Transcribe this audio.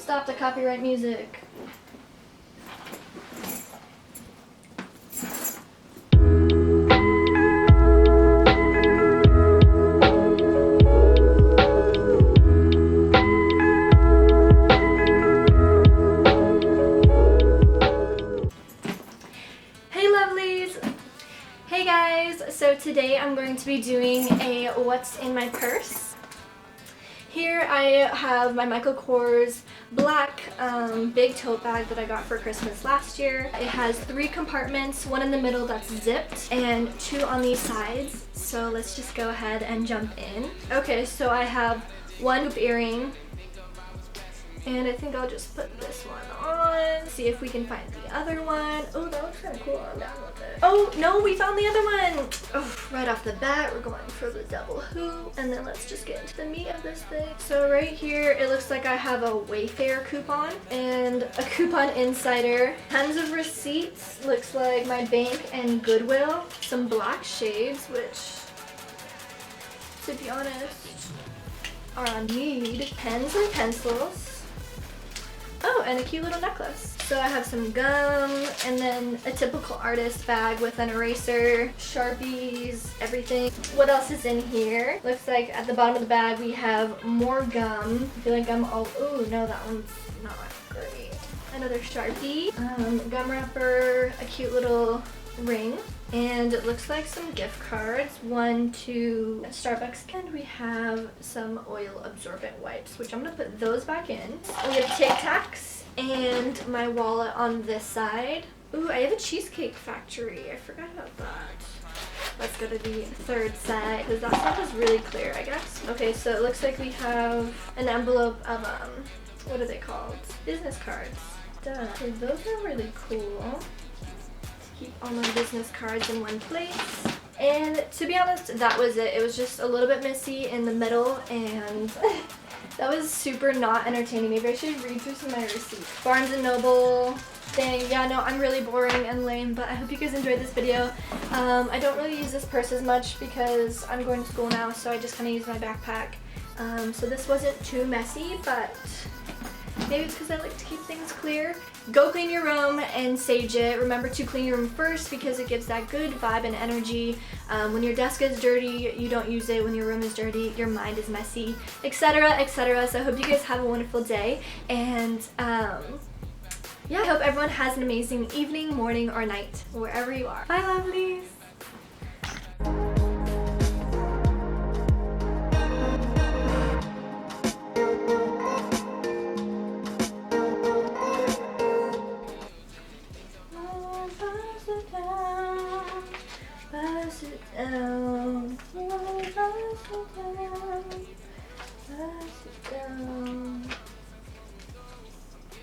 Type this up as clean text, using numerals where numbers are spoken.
Stop the copyright music. Hey lovelies! Hey guys! So today I'm going to be doing a what's in my purse. Here I have my Michael Kors black big tote bag that I got for Christmas last year. It has 3 compartments, one in the middle that's zipped and 2 on these sides. So let's just go ahead and jump in. Okay, so I have one hoop earring. And I think I'll just put this one on. See if we can find the other one. Oh, that looks kind of cool. I'm down with it. Oh, no, we found the other one. Oh, right off the bat, we're going for the double hoop. And then let's just get into the meat of this thing. So right here, it looks like I have a Wayfair coupon and a Coupon Insider. Tons of receipts. Looks like my bank and Goodwill. Some black shades, which, to be honest, are on need. Pens and pencils. Oh, and a cute little necklace. So I have some gum and then a typical artist bag with an eraser, Sharpies, everything. What else is in here? Looks like at the bottom of the bag we have more gum. I feel like I'm all, oh no, that one's not great. Another Sharpie, gum wrapper, a cute little ring. And it looks like some gift cards, one to Starbucks, and we have some oil absorbent wipes, which I'm gonna put those back in. We have Tic Tacs and my wallet on this side. Ooh, I have a Cheesecake Factory. I forgot about that. Let's go to the third side because that stuff is really clear, I guess. Okay, so it looks like we have an envelope of what are they called? Business cards. Duh. Okay, those are really cool. Keep all my business cards in one place. And to be honest, that was it. It was just a little bit messy in the middle and that was super not entertaining. Maybe I should read through some of my receipts. Barnes & Noble. Dang, yeah, no, I'm really boring and lame, but I hope you guys enjoyed this video. I don't really use this purse as much because I'm going to school now, so I just kind of use my backpack. So this wasn't too messy, but maybe it's because I like to keep things clear. Go clean your room and sage it. Remember to clean your room first because it gives that good vibe and energy. When your desk is dirty, you don't use it. When your room is dirty, your mind is messy, etc., etc. So I hope you guys have a wonderful day. And yeah, I hope everyone has an amazing evening, morning, or night, wherever you are. Bye, lovelies. Buzz it down, buzz it down.